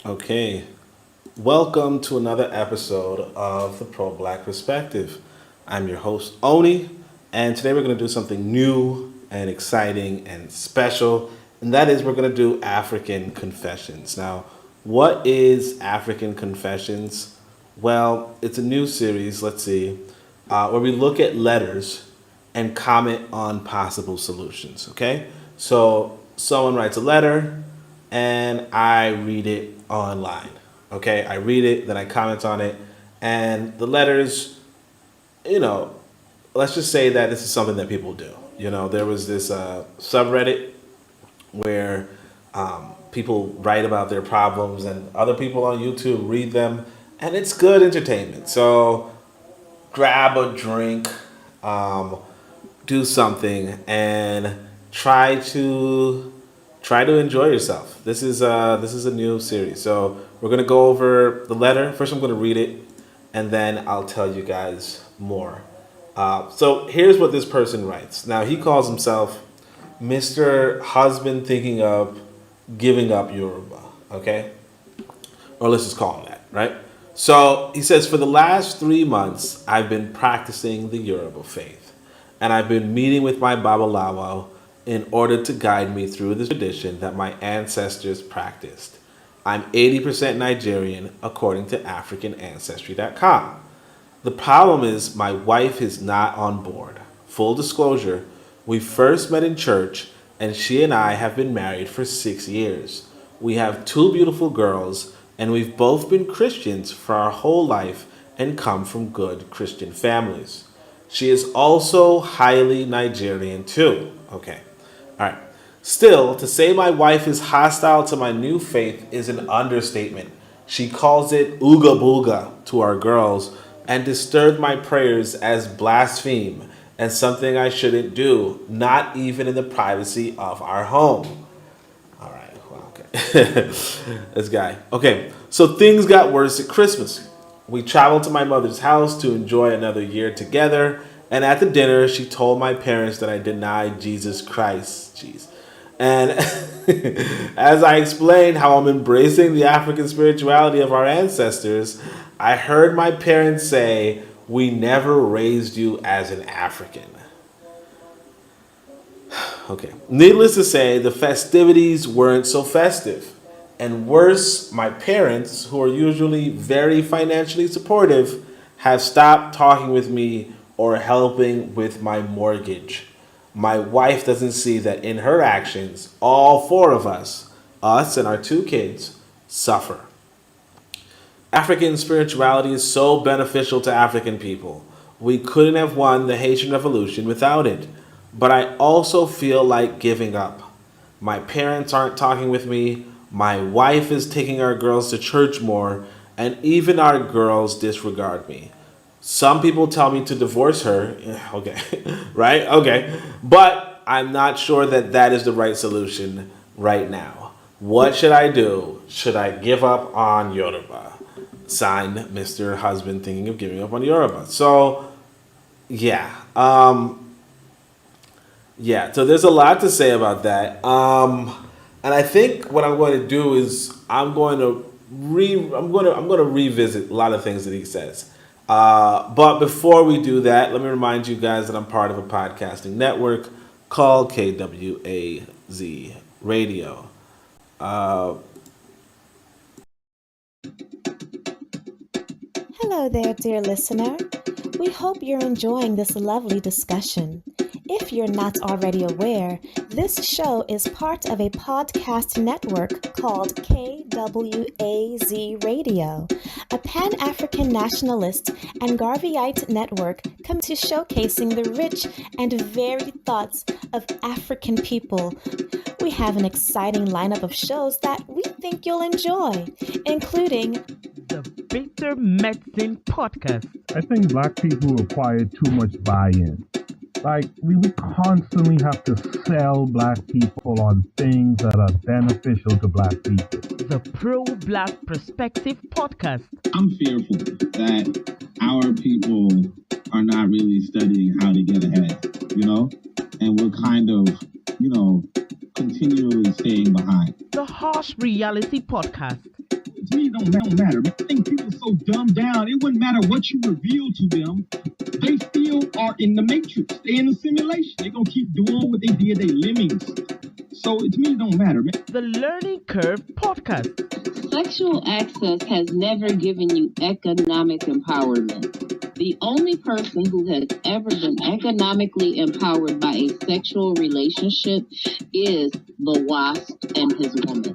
Okay, welcome to another episode of the Pro Black Perspective. I'm your host, Oni, and today we're going to do something new and exciting and special, and that is we're going to do African Confessions. Now, what is African Confessions? Well, it's a new series, let's see, where we look at letters and comment on possible solutions, okay? So, someone writes a letter, and I read it online. Okay, I read it, then I comment on it, and the letters, you know, let's just say that this is something that people do. There was this subreddit where people write about their problems, and other people on YouTube read them, and it's good entertainment. So grab a drink, um, do something, and try to enjoy yourself. This is a new series, so we're gonna go over the letter. First, I'm gonna read it, and then I'll tell you guys more. So here's what this person writes. Now he calls himself Mr. Husband thinking of giving up Yoruba. Okay, or let's just call him that, right? So he says, for the last 3 months, I've been practicing the Yoruba faith, and I've been meeting with my Babalawo in order to guide me through the tradition that my ancestors practiced. I'm 80% Nigerian, according to AfricanAncestry.com. The problem is my wife is not on board. Full disclosure, we first met in church, and she and I have been married for 6 years. We have two beautiful girls, and we've both been Christians for our whole life and come from good Christian families. She is also highly Nigerian too. Okay. All right. Still, to say my wife is hostile to my new faith is an understatement. She calls it ooga booga to our girls and disturbed my prayers as blaspheme and something I shouldn't do, not even in the privacy of our home. All right. Well, okay. This guy. Okay. So things got worse at Christmas. We traveled to my mother's house to enjoy another year together. And at the dinner, she told my parents that I denied Jesus Christ. Jeez. And as I explained how I'm embracing the African spirituality of our ancestors, I heard my parents say, "We never raised you as an African." Okay. Needless to say, the festivities weren't so festive. And worse, my parents, who are usually very financially supportive, have stopped talking with me or helping with my mortgage. My wife doesn't see that in her actions, all four of us and our two kids, suffer. African spirituality is so beneficial to African people. We couldn't have won the Haitian Revolution without it. But I also feel like giving up. My parents aren't talking with me. My wife is taking our girls to church more, and even our girls disregard me. Some people tell me to divorce her. Okay, right? Okay. But I'm not sure that that is the right solution right now. What should I do? Should I give up on Yoruba? Signed, Mr. Husband thinking of giving up on Yoruba. So, yeah. So there's a lot to say about that. And I think what I'm going to do is I'm going to revisit a lot of things that he says. But before we do that, let me remind you guys that I'm part of a podcasting network called KWAZ Radio. Hello there, dear listener. We hope you're enjoying this lovely discussion. If you're not already aware, this show is part of a podcast network called KWAZ Radio, a Pan-African Nationalist and Garveyite network committed to showcasing the rich and varied thoughts of African people. We have an exciting lineup of shows that we think you'll enjoy, including the Bitter Medicine Podcast. I think black people require too much buy-in. Like, we constantly have to sell black people on things that are beneficial to black people. The Pro-Black Perspective Podcast. I'm fearful that our people are not really studying how to get ahead, and we're kind of, continually staying behind. The Harsh Reality Podcast. To me, it don't matter. I think people are so dumbed down. It wouldn't matter what you reveal to them. They still are in the matrix. They in the simulation. They're going to keep doing what they did. They lemmings. So to me, it don't matter, man. The Learning Curve Podcast. Sexual access has never given you economic empowerment. The only person who has ever been economically empowered by a sexual relationship is the wasp and his woman.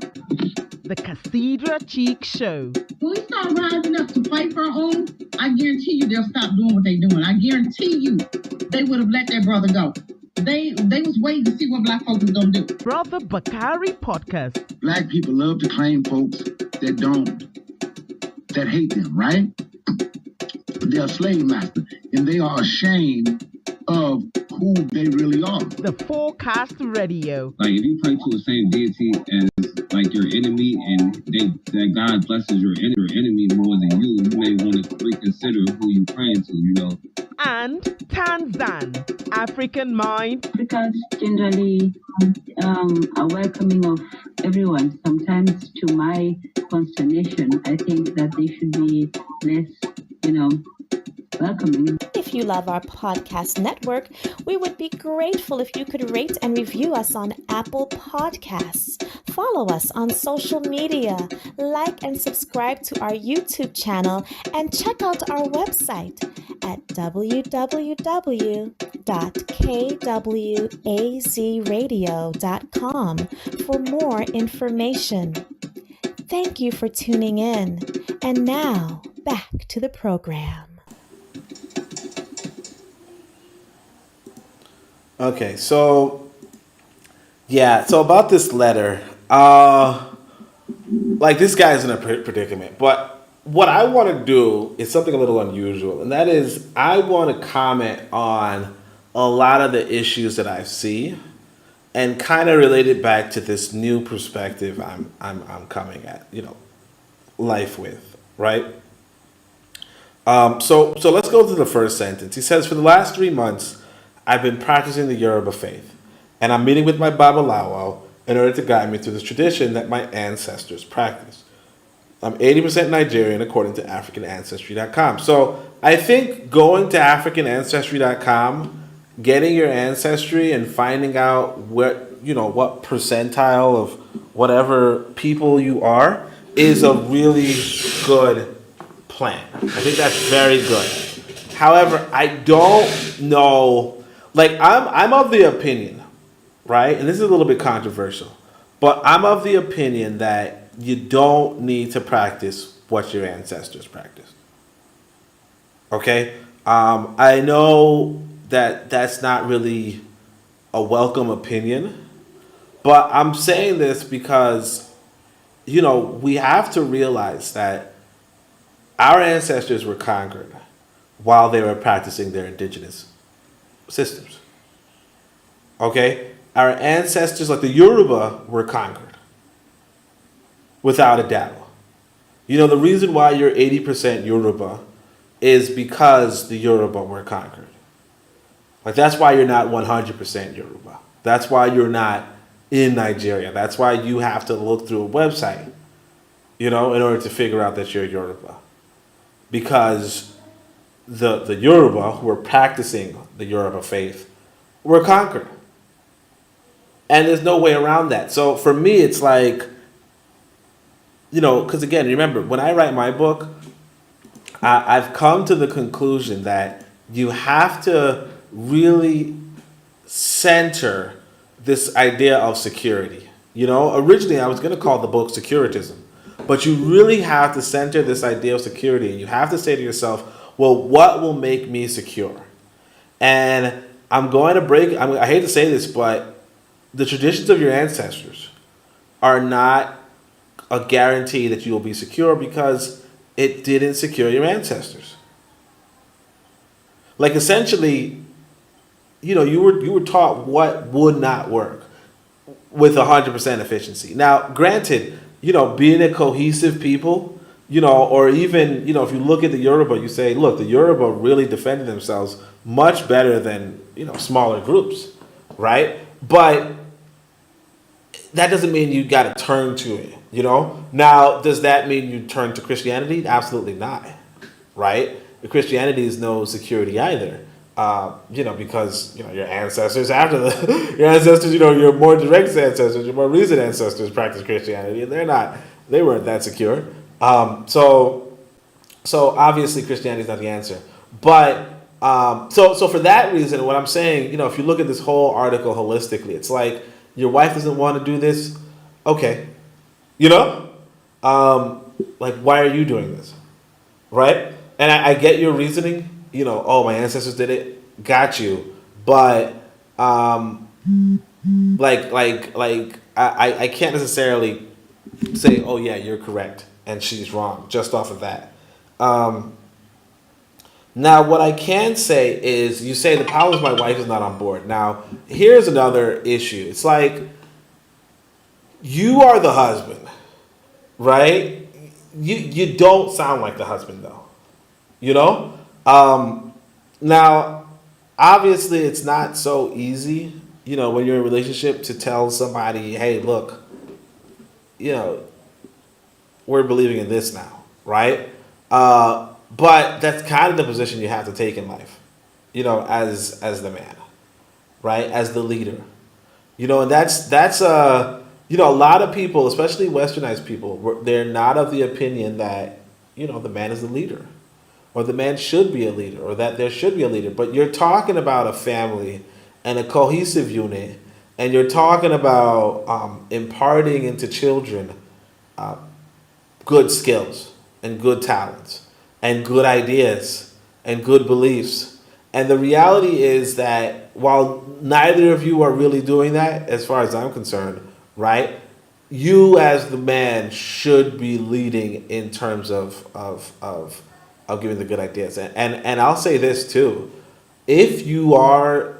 The Cathedral Cheek Show. When we start rising up to fight for our own, I guarantee you they'll stop doing what they're doing. I guarantee you they would have let their brother go. They was waiting to see what black folks was gonna do. Brother Bakari Podcast. Black people love to claim folks that hate them, right? They're slave masters, and they are ashamed of who they really are. The Forecast Radio. Like, if you pray to the same deity as, like, your enemy, and that God blesses your enemy more than you may want to reconsider who you praying to, you know. And Tanzan, African Mind. Africans generally are welcoming of everyone. Sometimes, to my consternation, I think that they should be less, welcoming. If you love our podcast network, we would be grateful if you could rate and review us on Apple Podcasts. Follow us on social media, like and subscribe to our YouTube channel, and check out our website at www.kwazradio.com for more information. Thank you for tuning in. And now, back to the program. Okay, so about this letter, like, this guy's in a predicament, but what I want to do is something a little unusual, and that is I want to comment on a lot of the issues that I see and kind of relate it back to this new perspective I'm coming at, life with, right? So let's go to the first sentence. He says, for the last 3 months, I've been practicing the Yoruba faith, and I'm meeting with my Babalawo in order to guide me through this tradition that my ancestors practiced. I'm 80% Nigerian, according to AfricanAncestry.com. So I think going to AfricanAncestry.com, getting your ancestry and finding out what percentile of whatever people you are is a really good plan. I think that's very good. However, I don't know. Like, I'm of the opinion, right? And this is a little bit controversial, but I'm of the opinion that you don't need to practice what your ancestors practiced. Okay? I know that that's not really a welcome opinion, but I'm saying this because, we have to realize that our ancestors were conquered while they were practicing their indigenous systems. Okay? Our ancestors, like the Yoruba, were conquered. Without a doubt. The reason why you're 80% Yoruba is because the Yoruba were conquered. Like, that's why you're not 100% Yoruba. That's why you're not in Nigeria. That's why you have to look through a website, in order to figure out that you're Yoruba. Because the Yoruba, who were practicing the Yoruba faith, were conquered. And there's no way around that. So for me, it's like, because again, remember, when I write my book, I've come to the conclusion that you have to really center this idea of security. Originally I was going to call the book Securitism, but you really have to center this idea of security, and you have to say to yourself, well, what will make me secure? And I hate to say this, but the traditions of your ancestors are not a guarantee that you will be secure, because it didn't secure your ancestors. Like, essentially, you were taught what would not work with 100% efficiency. Now, granted, being a cohesive people, or even, if you look at the Yoruba, you say, look, the Yoruba really defended themselves much better than, smaller groups, right? But that doesn't mean you got to turn to it You know, now does that mean you turn to Christianity? Absolutely not, right? Christianity is no security either. You know, because you know your ancestors after the your ancestors, you know, your more direct ancestors, your more recent ancestors practice Christianity, and they weren't that secure. So obviously Christianity is not the answer, but so for that reason, what I'm saying, you know, if you look at this whole article holistically, it's like your wife doesn't want to do this, okay, you know, like why are you doing this, right? And I get your reasoning, you know, oh my ancestors did it, got you, but I can't necessarily say, oh yeah, you're correct and she's wrong just off of that. Now, what I can say is, you say the problem is my wife is not on board. Now, here's another issue. It's like, you are the husband, right? You don't sound like the husband, though. You know? Now, obviously, it's not so easy, you know, when you're in a relationship to tell somebody, hey, look, you know, we're believing in this now, right? But that's kind of the position you have to take in life, you know, as the man, right? As the leader, you know, and that's you know, a lot of people, especially Westernized people, they're not of the opinion that, you know, the man is the leader, or the man should be a leader, or that there should be a leader. But you're talking about a family and a cohesive unit, and you're talking about imparting into children good skills and good talents and good ideas and good beliefs. And the reality is that while neither of you are really doing that, as far as I'm concerned, right? You as the man should be leading in terms of giving the good ideas. And I'll say this too. If you are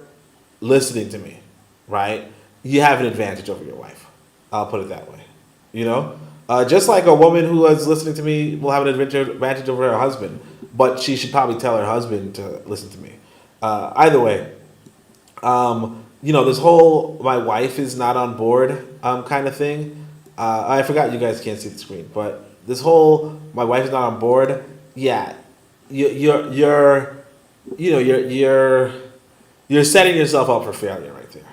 listening to me, right, you have an advantage over your wife. I'll put it that way. You know? Just like a woman who is listening to me will have an advantage over her husband, but she should probably tell her husband to listen to me. Either way, you know, this whole my wife is not on board kind of thing. I forgot you guys can't see the screen, but this whole my wife is not on board. Yeah, you're setting yourself up for failure right there.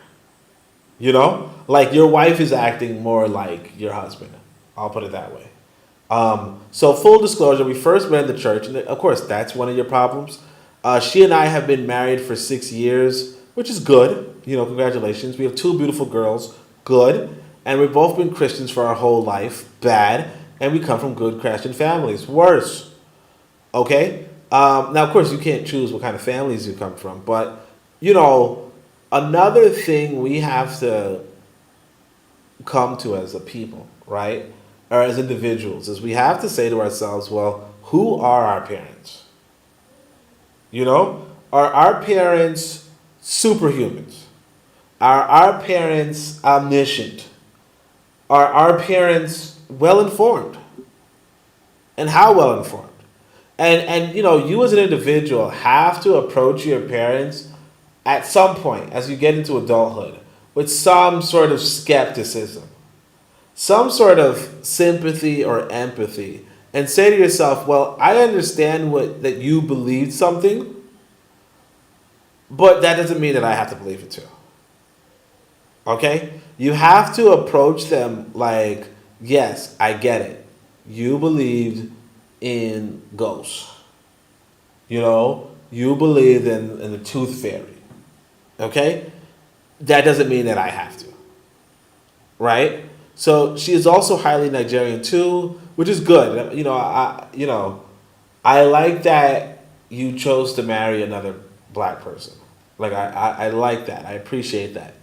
You know, like your wife is acting more like your husband. I'll put it that way. So full disclosure, we first met in the church, and of course that's one of your problems. She and I have been married for 6 years, which is good. You know, congratulations. We have 2 beautiful girls, good. And we've both been Christians for our whole life, bad. And we come from good Christian families, worse. Okay? Now, of course, you can't choose what kind of families you come from, but, you know, another thing we have to come to as a people, right? Or as individuals, is we have to say to ourselves, well, who are our parents? You know, are our parents superhumans? Are our parents omniscient? Are our parents well informed? And how well informed? And you know, you as an individual have to approach your parents at some point as you get into adulthood with some sort of skepticism, some sort of sympathy or empathy, and say to yourself, well, I understand that you believed something, but that doesn't mean that I have to believe it too. Okay? You have to approach them like, yes, I get it. You believed in ghosts. You know, you believed in the tooth fairy. Okay? That doesn't mean that I have to. Right? So she is also highly Nigerian too, which is good. You know, I like that you chose to marry another black person. Like I like that. I appreciate that.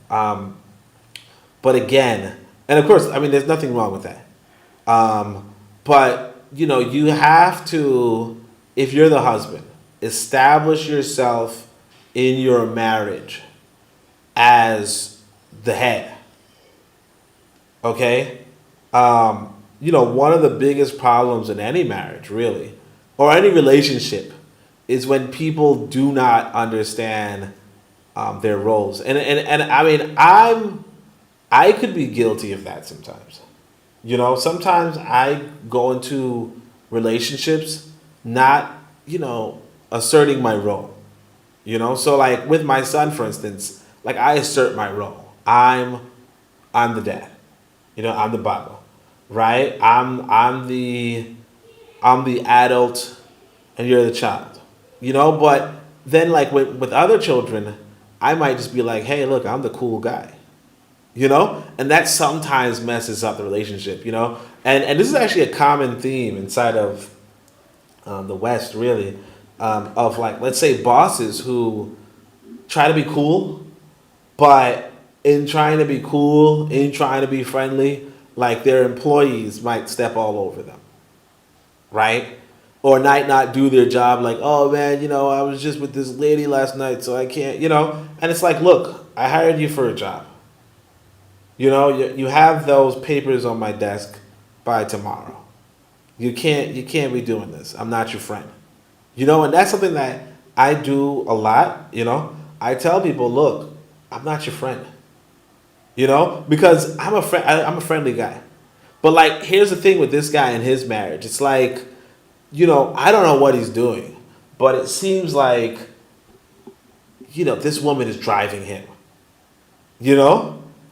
But again, and of course, I mean, there's nothing wrong with that. But you know, you have to, if you're the husband, establish yourself in your marriage as the head. Okay? You know, one of the biggest problems in any marriage, really, or any relationship, is when people do not understand their roles. And I mean, I could be guilty of that sometimes. You know, sometimes I go into relationships not, asserting my role. You know, so like with my son, for instance, like I assert my role. I'm the dad. You know, I'm the Bible, right? I'm the adult, and you're the child. You know, but then like with other children, I might just be like, hey, look, I'm the cool guy. You know, and that sometimes messes up the relationship. You know, and this is actually a common theme inside of the West, really, of like, let's say, bosses who try to be cool, but in trying to be cool, in trying to be friendly, like their employees might step all over them, right? Or might not do their job, like, oh man, I was just with this lady last night, so I can't, And it's like, look, I hired you for a job. You have those papers on my desk by tomorrow. You can't be doing this. I'm not your friend. And that's something that I do a lot. I tell people, look, I'm not your friend. Because I'm a friend. I'm a friendly guy. But like, here's the thing with this guy and his marriage. It's like, I don't know what he's doing, but it seems like, this woman is driving him.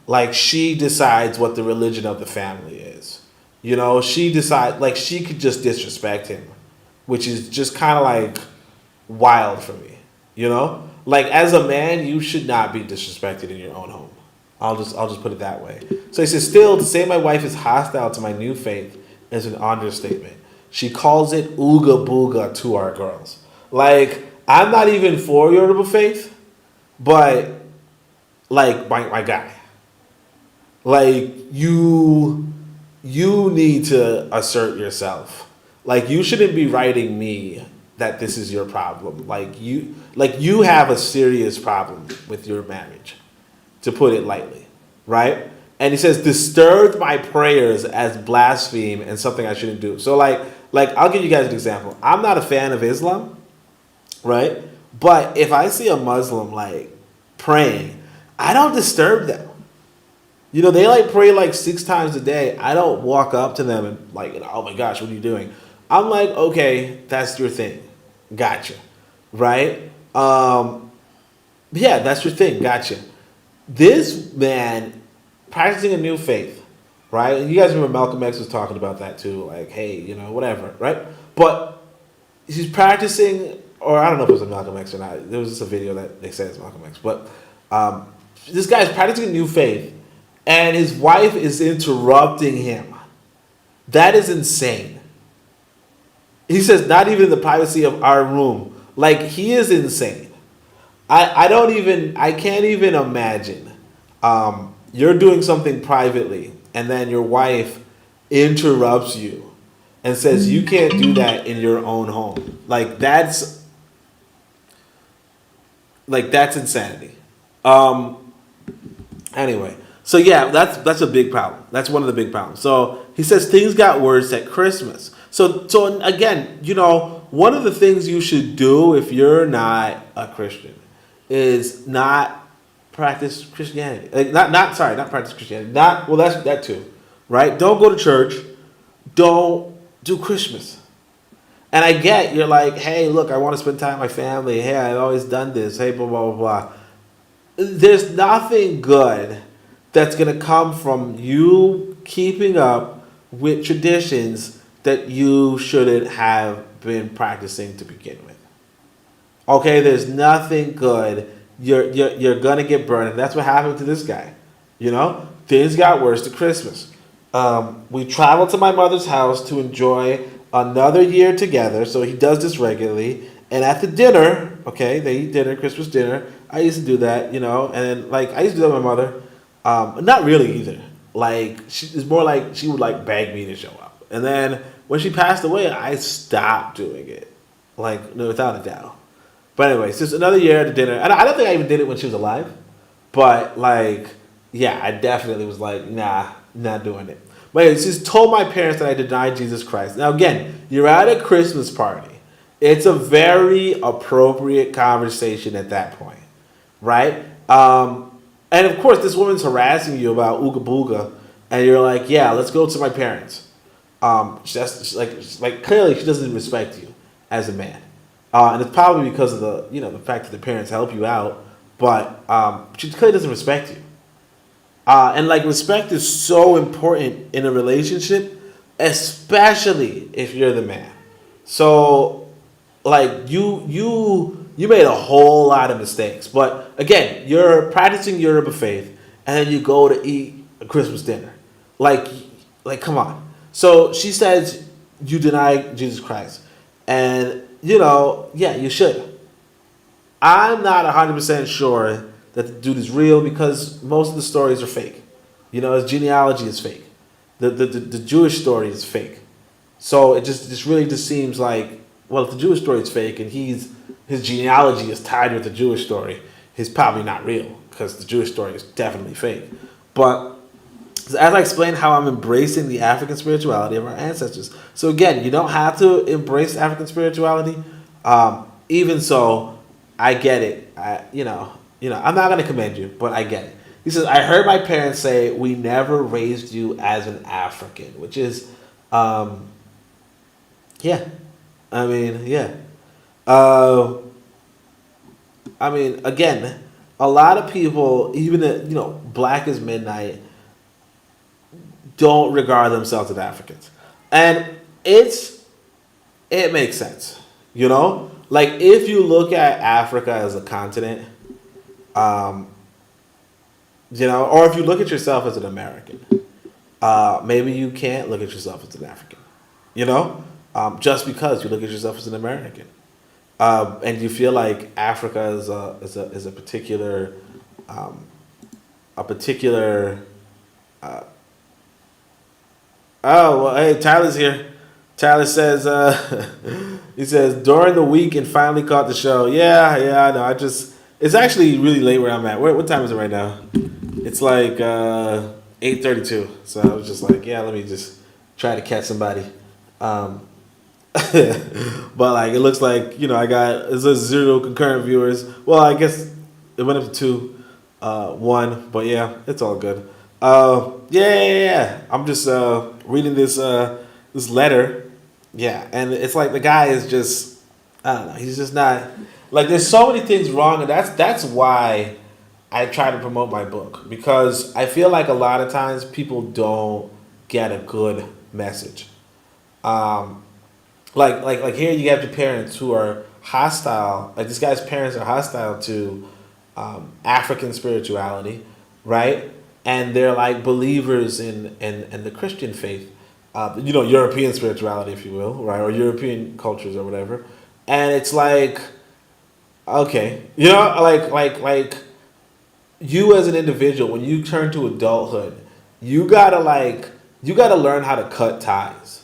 Like she decides what the religion of the family is. She decides, like, she could just disrespect him, which is just kind of like wild for me. Like, as a man, you should not be disrespected in your own home. I'll just put it that way. So he says, still, to say my wife is hostile to my new faith is an understatement. She calls it ooga booga to our girls. Like, I'm not even for Yoruba faith, but like my guy. Like, you need to assert yourself. Like, you shouldn't be writing me that this is your problem. Like you have a serious problem with your marriage, to put it lightly, right? And he says, disturbed my prayers as blaspheme and something I shouldn't do. So like I'll give you guys an example. I'm not a fan of Islam, right? But if I see a Muslim like praying, I don't disturb them. They like pray like 6 times a day. I don't walk up to them and like, oh my gosh, what are you doing? I'm like, okay, that's your thing. Gotcha. Right? Yeah, that's your thing. Gotcha. This man practicing a new faith, right? And you guys remember Malcolm X was talking about that too. Like, hey, whatever, right? But he's practicing, or I don't know if it was a Malcolm X or not. There was just a video that they said it's Malcolm X. But this guy's practicing a new faith, and his wife is interrupting him. That is insane. He says, not even in the privacy of our room. Like, he is insane. I can't even imagine. You're doing something privately, and then your wife interrupts you and says you can't do that in your own home. Like, that's insanity. Anyway. So yeah, that's a big problem. That's one of the big problems. So he says things got worse at Christmas. So again, one of the things you should do if you're not a Christian is not practice Christianity. Like not practice Christianity. That's that too, right? Don't go to church. Don't do Christmas. And I get you're like, hey, look, I want to spend time with my family. Hey, I've always done this. Hey, blah blah blah blah. There's nothing good that's going to come from you keeping up with traditions that you shouldn't have been practicing to begin with. Okay, there's nothing good. You're going to get burned. And that's what happened to this guy. Things got worse to Christmas. We traveled to my mother's house to enjoy another year together. So he does this regularly. And at the dinner, okay, they eat dinner, Christmas dinner. I used to do that, and then, like, I used to do that with my mother. Not really either. Like, it's more like she would like beg me to show up. And then when she passed away, I stopped doing it. Like, no, without a doubt. But anyway, so it's another year at the dinner. And I don't think I even did it when she was alive. But like, yeah, I definitely was like, nah, not doing it. But anyway, she's told my parents that I denied Jesus Christ. Now again, you're at a Christmas party. It's a very appropriate conversation at that point. Right? And of course, this woman's harassing you about ooga booga and you're like, yeah, let's go to my parents. Like clearly she doesn't respect you as a man, and it's probably because of the fact that the parents help you out, but she clearly doesn't respect you. And like respect is so important in a relationship, especially if you're the man. So like you made a whole lot of mistakes. But again, you're practicing Yoruba faith and then you go to eat a Christmas dinner. Like come on. So she says you deny Jesus Christ. And yeah, you should. I'm not 100% sure that the dude is real because most of the stories are fake. His genealogy is fake. The Jewish story is fake. So it just really seems like, well, if the Jewish story is fake and his genealogy is tied with the Jewish story, he's probably not real because the Jewish story is definitely fake. But as I explained how I'm embracing the African spirituality of our ancestors. So again, you don't have to embrace African spirituality. Even so, I get it. I'm not going to commend you, but I get it. He says, I heard my parents say we never raised you as an African, which is, yeah. I mean, yeah. Again, a lot of people, even Black as Midnight, don't regard themselves as Africans, and it makes sense. Like if you look at Africa as a continent, or if you look at yourself as an American, maybe you can't look at yourself as an African. Just because you look at yourself as an American, and you feel like Africa is a particular Oh, well, hey, Tyler's here. Tyler says, he says, during the week and finally caught the show. Yeah, I know. It's actually really late where I'm at. What time is it right now? It's like 8:32. So I was just like, yeah, let me just try to catch somebody. But like, it looks like, it's a 0 concurrent viewers. Well, I guess it went up to 2, 1, but yeah, it's all good. Yeah. I'm just reading this letter. Yeah, and it's like the guy is just, I don't know, he's just not, like there's so many things wrong, and that's why I try to promote my book, because I feel like a lot of times people don't get a good message. Like here you have your parents who are hostile, like this guy's parents are hostile to African spirituality, right? And they're like believers in the Christian faith, European spirituality, if you will, right, or European cultures or whatever. And it's like, okay, like you as an individual, when you turn to adulthood, you gotta learn how to cut ties,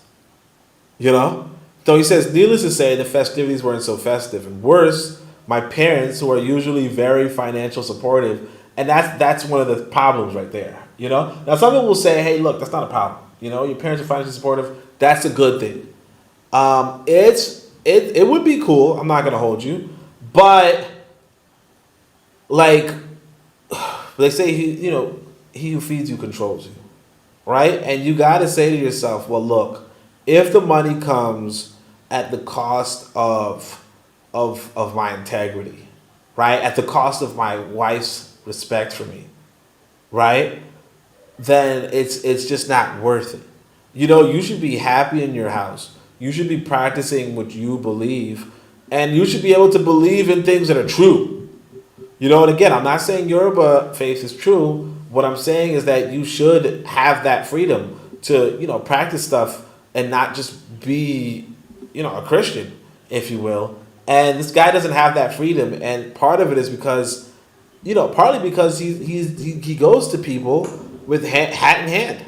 So he says, needless to say, the festivities weren't so festive, and worse, my parents, who are usually very financial supportive. And that's one of the problems right there, Now, some people will say, hey, look, that's not a problem. Your parents are financially supportive. That's a good thing. It would be cool. I'm not going to hold you. But, like, they say, he who feeds you controls you, right? And you got to say to yourself, well, look, if the money comes at the cost of my integrity, right? At the cost of my wife's respect for me, right? Then it's just not worth it. You should be happy in your house. You should be practicing what you believe, and you should be able to believe in things that are true. And again, I'm not saying Yoruba faith is true. What I'm saying is that you should have that freedom to, practice stuff and not just be, a Christian, if you will. And this guy doesn't have that freedom, and part of it is because, partly because he goes to people with hat in hand.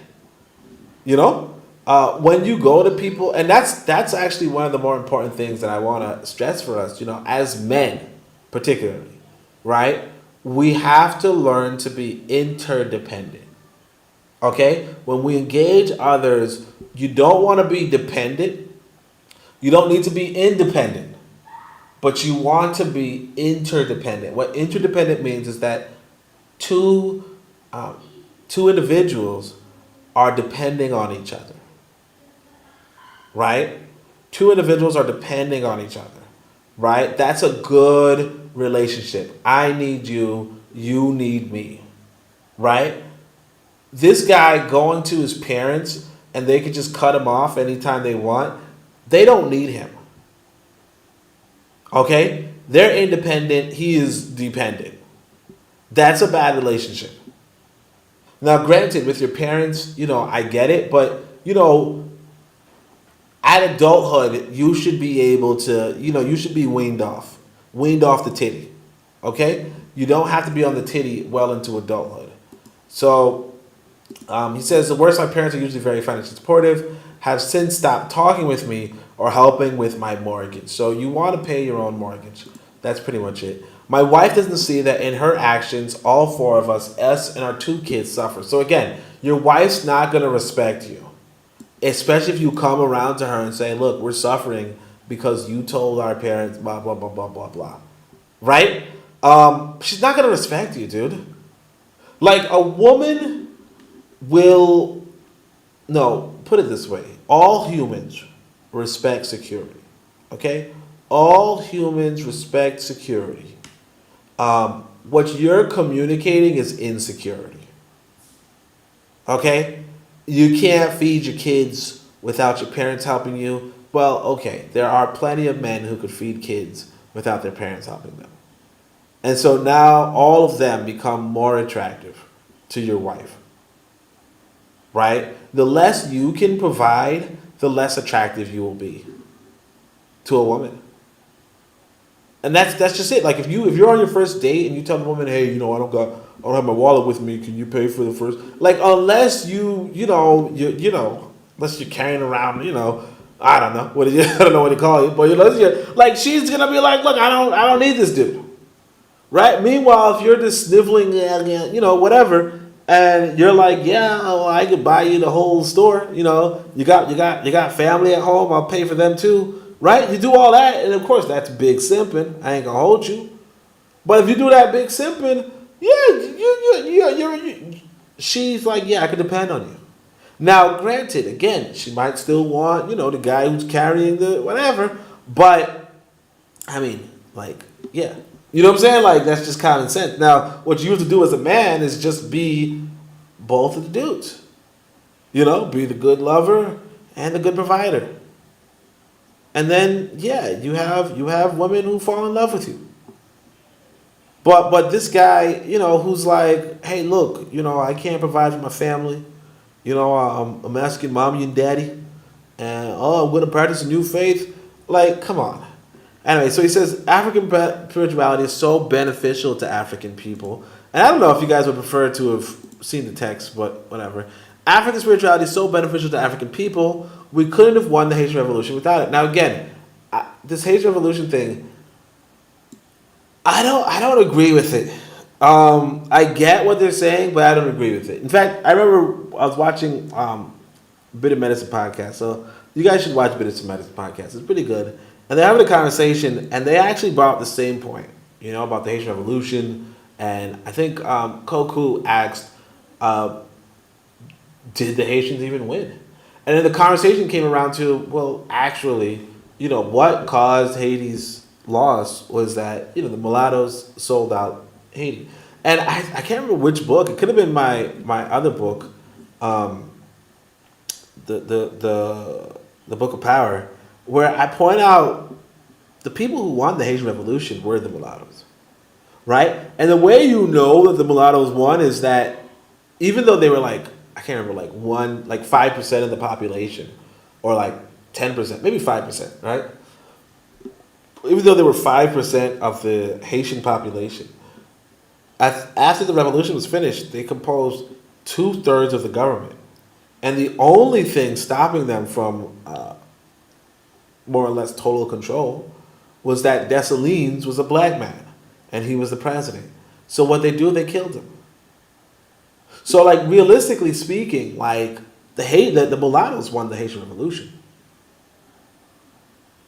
When you go to people, and that's actually one of the more important things that I want to stress for us, as men, particularly, right? We have to learn to be interdependent. Okay? When we engage others, you don't want to be dependent. You don't need to be independent, but you want to be interdependent. What interdependent means is that two individuals are depending on each other, right? Two individuals are depending on each other, right? That's a good relationship. I need you, you need me, right? This guy going to his parents and they could just cut him off anytime they want, they don't need him. Okay? They're independent, he is dependent. That's a bad relationship. Now, granted, with your parents, I get it, but, at adulthood, you should be able to, you should be weaned off the titty. Okay? You don't have to be on the titty well into adulthood. So, he says, the worst, my parents are usually very financially supportive, have since stopped talking with me or helping with my mortgage. So you want to pay your own mortgage. That's pretty much it. My wife doesn't see that in her actions, all four of us and our two kids suffer. So again, your wife's not going to respect you. Especially if you come around to her and say, look, we're suffering because you told our parents blah, blah, blah, blah, blah, blah. Right? She's not going to respect you, dude. Like, a woman will... No, put it this way. All humans respect security. Okay? All humans respect security. What you're communicating is insecurity. Okay? You can't feed your kids without your parents helping you. Well, okay, there are plenty of men who could feed kids without their parents helping them. And so now all of them become more attractive to your wife. Right? The less you can provide, the less attractive you will be to a woman. And that's just it. Like if you're on your first date and you tell the woman, hey, I don't have my wallet with me, can you pay for the first? Like unless unless you're carrying around, I don't know what I don't know what to call it, but like she's gonna be like, look, I don't need this dude, right? Meanwhile, if you're just sniveling, whatever, and you're like, yeah, I could buy you the whole store, you got family at home, I'll pay for them too. Right? You do all that, and of course, that's big simping. I ain't gonna hold you. But if you do that big simping, she's like, yeah, I can depend on you. Now, granted, again, she might still want, the guy who's carrying the whatever. But, I mean, like, yeah. You know what I'm saying? Like, that's just common sense. Now, what you have to do as a man is just be both of the dudes. Be the good lover and the good provider. And then, yeah, you have women who fall in love with you. But this guy, who's like, hey, look, I can't provide for my family. I'm asking mommy and daddy. And, I'm going to practice a new faith. Like, come on. Anyway, so he says, African spirituality is so beneficial to African people. And I don't know if you guys would prefer to have seen the text, but whatever. African spirituality is so beneficial to African people, we couldn't have won the Haitian Revolution without it. Now again, this Haitian Revolution thing, I don't agree with it. I get what they're saying, but I don't agree with it. In fact, I remember I was watching Bit of Medicine podcast. So you guys should watch Bit of Medicine podcast. It's pretty good. And they're having a conversation, and they actually brought up the same point, about the Haitian Revolution. And I think Koku asked, did the Haitians even win? And then the conversation came around to, well, actually, what caused Haiti's loss was that, the mulattoes sold out Haiti. And I can't remember which book. It could have been my other book, the Book of Power, where I point out the people who won the Haitian Revolution were the mulattoes, right? And the way you know that the mulattoes won is that even though they were like, I can't remember, 5% of the population, or 10%, maybe 5%, right? Even though they were 5% of the Haitian population, after the revolution was finished, they composed 2/3 of the government. And the only thing stopping them from more or less total control was that Dessalines was a black man, and he was the president. So what they do, they killed him. So, realistically speaking, the mulattoes won the Haitian Revolution.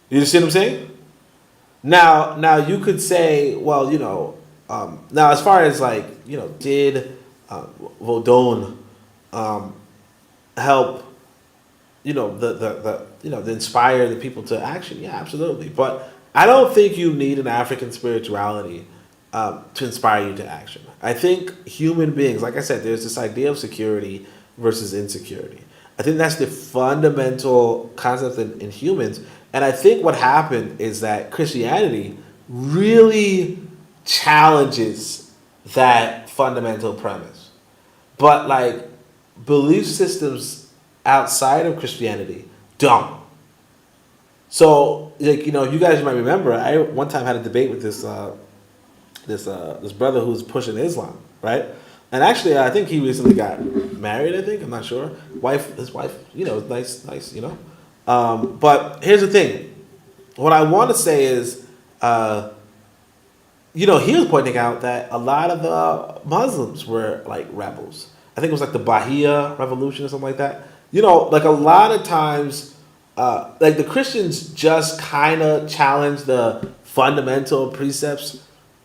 You see what I'm saying? Now you could say, well, now as far as did Vaudon help, to inspire the people to action. Yeah, absolutely. But I don't think you need an African spirituality to inspire you to action. I think human beings, like I said, there's this idea of security versus insecurity. I think that's the fundamental concept in humans. And I think what happened is that Christianity really challenges that fundamental premise. But like belief systems outside of Christianity don't. So like you guys might remember, I one time had a debate with this brother who's pushing Islam, right? And actually, I think he recently got married. I think I'm not sure. His wife, nice. But here's the thing. What I want to say is, he was pointing out that a lot of the Muslims were like rebels. I think it was like the Bahia Revolution or something like that. Like a lot of times, like the Christians just kind of challenge the fundamental precepts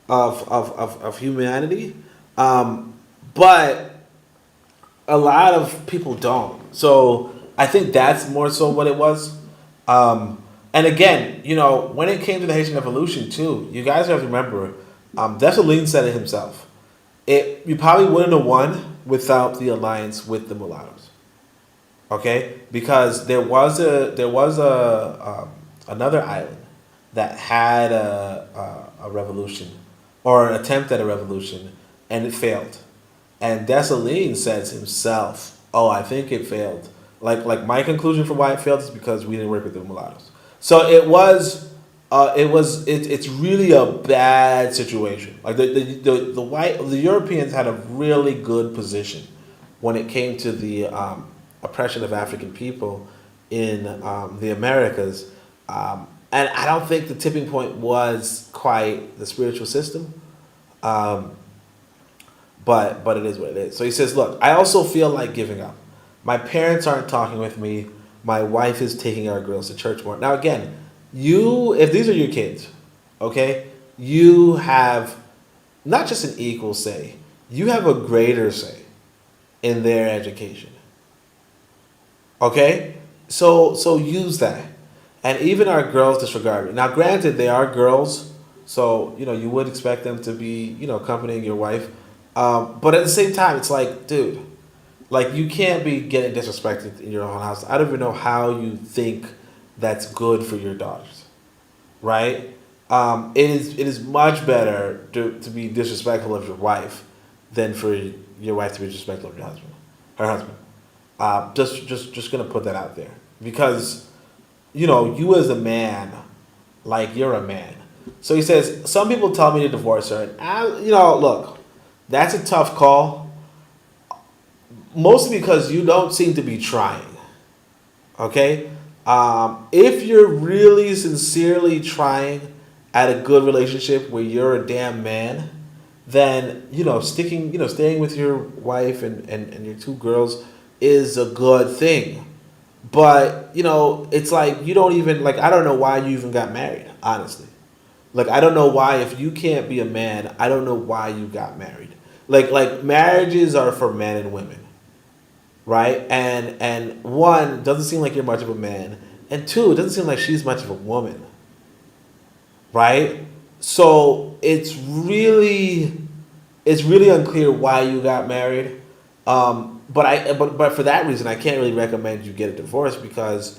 of humanity, but a lot of people don't. So I think that's more so what it was. And again, when it came to the Haitian Revolution too, you guys have to remember, Dessalines said it himself. You probably wouldn't have won without the alliance with the mulattoes. Okay, because there was another island that had a revolution or an attempt at a revolution, and it failed. And Dessalines says himself, "Oh, I think it failed." Like my conclusion for why it failed is because we didn't work with the mulattoes. So it's really a bad situation. Like the Europeans had a really good position when it came to the oppression of African people in the Americas. And I don't think the tipping point was quite the spiritual system. But it is what it is. So he says, look, I also feel like giving up. My parents aren't talking with me. My wife is taking our girls to church more. Now again, if these are your kids, okay, you have not just an equal say, you have a greater say in their education. Okay? So use that. And even our girls disregard it. Now, granted, they are girls, so you would expect them to be accompanying your wife. But at the same time, it's like, dude, like you can't be getting disrespected in your own house. I don't even know how you think that's good for your daughters, right? It is much better to be disrespectful of your wife than for your wife to be disrespectful of her husband. Just gonna put that out there because. You as a man, like you're a man. So he says, some people tell me to divorce her. And look, that's a tough call. Mostly because you don't seem to be trying. Okay? If you're really sincerely trying at a good relationship where you're a damn man, then, staying with your wife and your two girls is a good thing. But, it's like you don't even, like, I don't know why you even got married, honestly. Like, I don't know why, if you can't be a man, I don't know why you got married. Like marriages are for men and women, right? And one, doesn't seem like you're much of a man. And two, it doesn't seem like she's much of a woman, right? So it's really unclear why you got married. But for that reason, I can't really recommend you get a divorce because,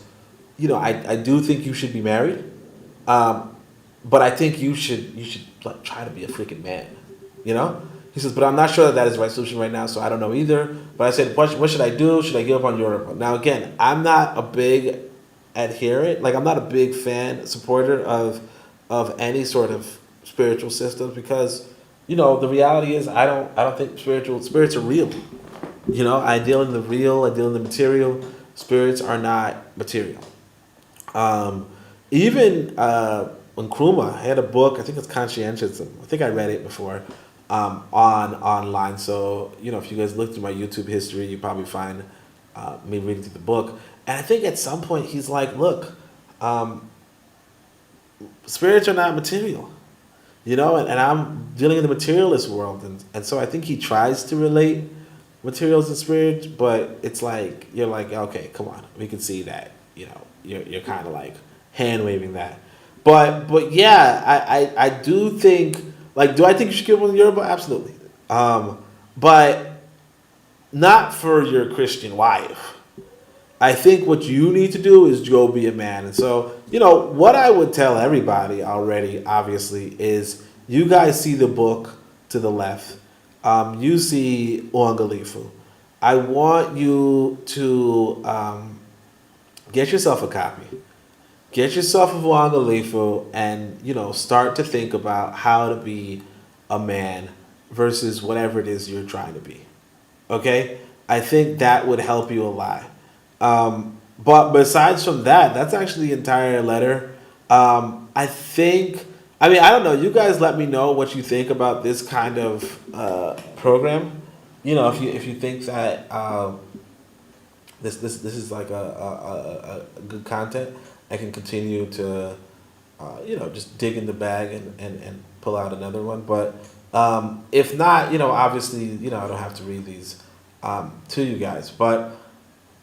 I do think you should be married, but I think you should like try to be a freaking man, He says, but I'm not sure that is the right solution right now, so I don't know either. But I said, what should I do? Should I give up on Europe? Now again, I'm not a big adherent, like I'm not a big supporter of any sort of spiritual systems because, the reality is I don't think spirits are real. I deal in the real, I deal in the material. Spirits are not material. Even Nkrumah had a book, I think it's Conscientism. I think I read it before online. So, if you guys look through my YouTube history, you probably find me reading through the book. And I think at some point he's like, look, spirits are not material. And I'm dealing in the materialist world. And so I think he tries to relate materialism spirit, but it's like you're like, okay, come on, we can see that, you're kind of like hand waving that, but yeah, I do think, like, do I think you should kill one in Yoruba? Absolutely, but not for your Christian wife. I think what you need to do is go be a man. And so, what I would tell everybody already, obviously, is you guys see the book to the left. You see Uangalifu. I want you to get yourself a copy. Get yourself a Uangalifu and, start to think about how to be a man versus whatever it is you're trying to be. Okay? I think that would help you a lot. But besides from that, that's actually the entire letter. I think, I don't know. You guys let me know what you think about this kind of program. If you think that this is like a good content, I can continue to just dig in the bag and pull out another one. But if not, obviously, I don't have to read these to you guys. But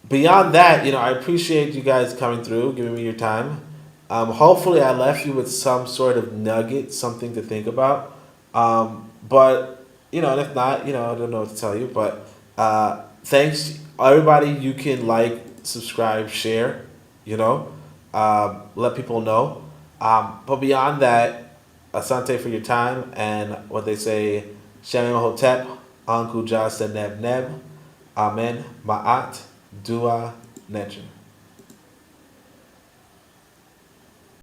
beyond that, I appreciate you guys coming through, giving me your time. Hopefully, I left you with some sort of nugget, something to think about. But and if not, I don't know what to tell you. But thanks, everybody. You can like, subscribe, share. Let people know. But beyond that, asante for your time, and what they say, Shem Hotep, Anku Ja Neb Neb, Amen, Ma'at, Dua, Netra.